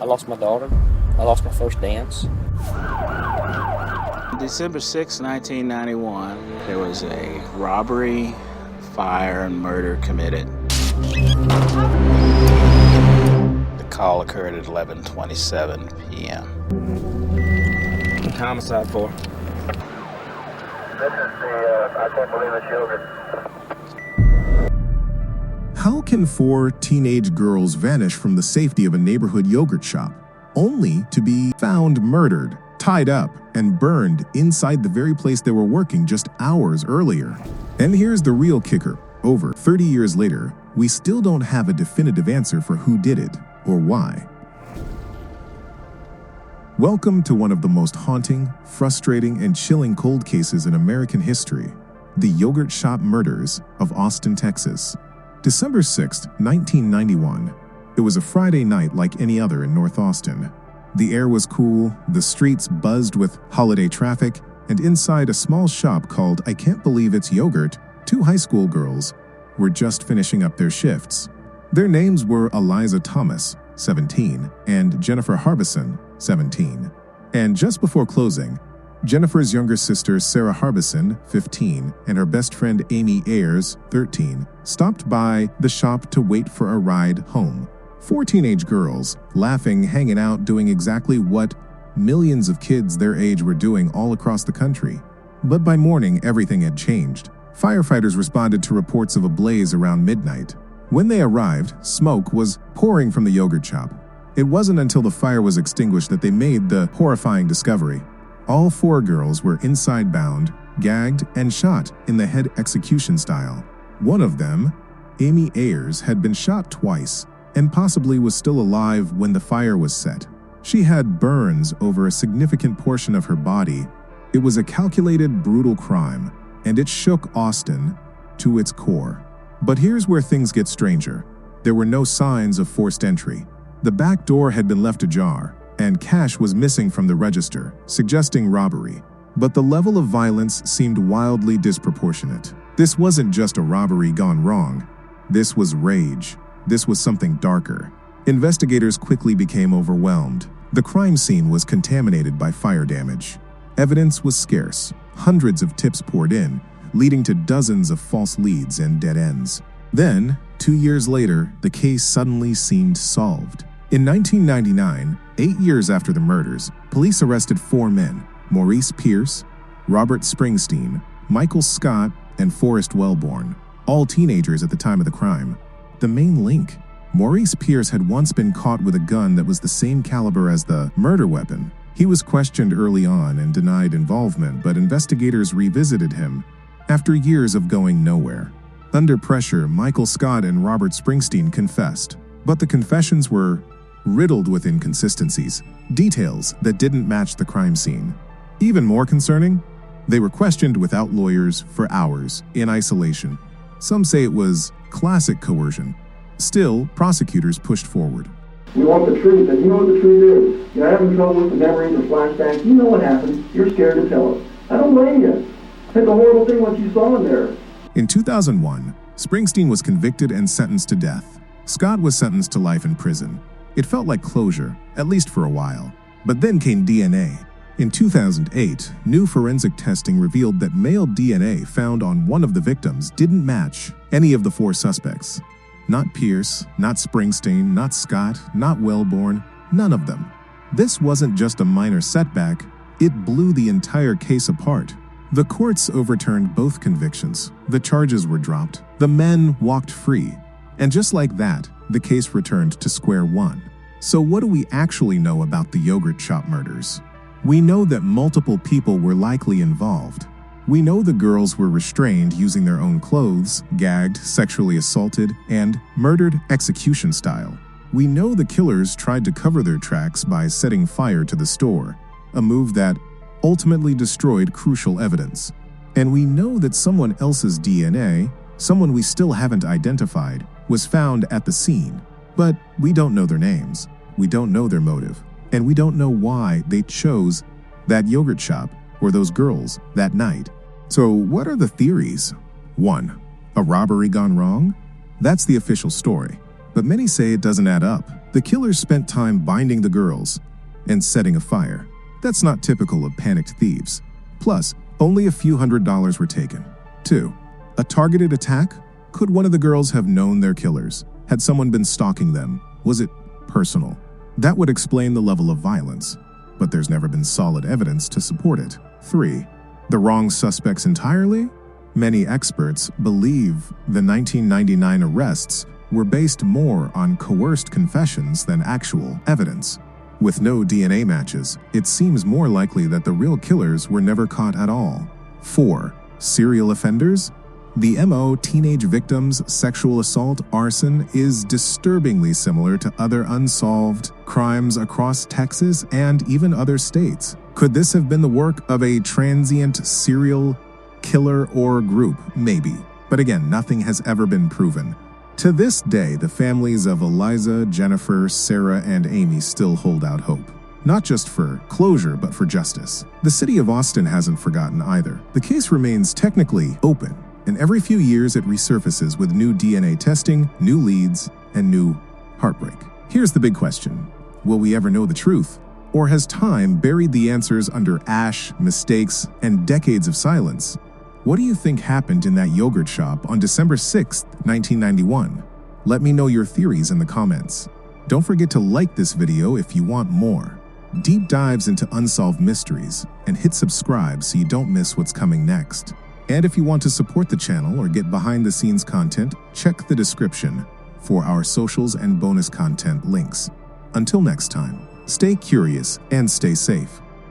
I lost my daughter. I lost my first dance. December 6, 1991, there was a robbery, fire, and murder committed. The call occurred at 11:27 p.m. Homicide for. This is the, I can't believe it's yogurt. How can 4 teenage girls vanish from the safety of a neighborhood yogurt shop, only to be found murdered, tied up, and burned inside the very place they were working just hours earlier? And here's the real kicker. Over 30 years later, we still don't have a definitive answer for who did it or why. Welcome to one of the most haunting, frustrating, and chilling cold cases in American history, the yogurt shop murders of Austin, Texas. December 6, 1991. It was a Friday night like any other in North Austin. The air was cool, the streets buzzed with holiday traffic, and inside a small shop called I Can't Believe It's Yogurt, 2 high school girls were just finishing up their shifts. Their names were Eliza Thomas, 17, and Jennifer Harbison, 17. And just before closing, Jennifer's younger sister Sarah Harbison, 15, and her best friend Amy Ayers, 13, stopped by the shop to wait for a ride home. 4 teenage girls, laughing, hanging out, doing exactly what millions of kids their age were doing all across the country. But by morning, everything had changed. Firefighters responded to reports of a blaze around midnight. When they arrived, smoke was pouring from the yogurt shop. It wasn't until the fire was extinguished that they made the horrifying discovery. All 4 girls were inside bound, gagged, and shot in the head execution style. One of them, Amy Ayers, had been shot twice and possibly was still alive when the fire was set. She had burns over a significant portion of her body. It was a calculated, brutal crime, and it shook Austin to its core. But here's where things get stranger. There were no signs of forced entry. The back door had been left ajar, and cash was missing from the register, suggesting robbery. But the level of violence seemed wildly disproportionate. This wasn't just a robbery gone wrong. This was rage. This was something darker. Investigators quickly became overwhelmed. The crime scene was contaminated by fire damage. Evidence was scarce. Hundreds of tips poured in, leading to dozens of false leads and dead ends. Then, 2 years later, the case suddenly seemed solved. In 1999, 8 years after the murders, police arrested 4 men: Maurice Pierce, Robert Springsteen, Michael Scott, and Forrest Wellborn, all teenagers at the time of the crime. The main link: Maurice Pierce had once been caught with a gun that was the same caliber as the murder weapon. He was questioned early on and denied involvement, but investigators revisited him after years of going nowhere. Under pressure, Michael Scott and Robert Springsteen confessed, but the confessions were riddled with inconsistencies, details that didn't match the crime scene. Even more concerning, they were questioned without lawyers for hours, in isolation. Some say it was classic coercion. Still, prosecutors pushed forward. We want the truth, and you know what the truth is. You're having trouble with the memories or flashbacks. You know what happened. You're scared to tell us. I don't blame you. It's a horrible thing what you saw in there. In 2001, Springsteen was convicted and sentenced to death. Scott was sentenced to life in prison. It felt like closure, at least for a while. But then came DNA. In 2008, new forensic testing revealed that male DNA found on one of the victims didn't match any of the 4 suspects. Not Pierce, not Springsteen, not Scott, not Wellborn, none of them. This wasn't just a minor setback, it blew the entire case apart. The courts overturned both convictions, the charges were dropped, the men walked free, and just like that, the case returned to square one. So what do we actually know about the yogurt shop murders? We know that multiple people were likely involved. We know the girls were restrained using their own clothes, gagged, sexually assaulted, and murdered execution style. We know the killers tried to cover their tracks by setting fire to the store, a move that ultimately destroyed crucial evidence. And we know that someone else's DNA, someone we still haven't identified, was found at the scene. But we don't know their names, we don't know their motive, and we don't know why they chose that yogurt shop or those girls that night. So what are the theories? 1. A robbery gone wrong? That's the official story, but many say it doesn't add up. The killers spent time binding the girls and setting a fire. That's not typical of panicked thieves. Plus, only a few $100s were taken. 2. A targeted attack? Could one of the girls have known their killers? Had someone been stalking them? Was it personal? That would explain the level of violence, but there's never been solid evidence to support it. 3. The wrong suspects entirely? Many experts believe the 1999 arrests were based more on coerced confessions than actual evidence. With no DNA matches, it seems more likely that the real killers were never caught at all. 4. Serial offenders? The MO teenage victims, sexual assault, arson is disturbingly similar to other unsolved crimes across Texas and even other states. Could this have been the work of a transient serial killer or group? Maybe. But again, nothing has ever been proven. To this day, the families of Eliza, Jennifer, Sarah, and Amy still hold out hope. Not just for closure, but for justice. The city of Austin hasn't forgotten either. The case remains technically open, and every few years it resurfaces with new DNA testing, new leads, and new heartbreak. Here's the big question. Will we ever know the truth? Or has time buried the answers under ash, mistakes, and decades of silence? What do you think happened in that yogurt shop on December 6th, 1991? Let me know your theories in the comments. Don't forget to like this video if you want more deep dives into unsolved mysteries, and hit subscribe so you don't miss what's coming next. And if you want to support the channel or get behind-the-scenes content, check the description for our socials and bonus content links. Until next time, stay curious and stay safe.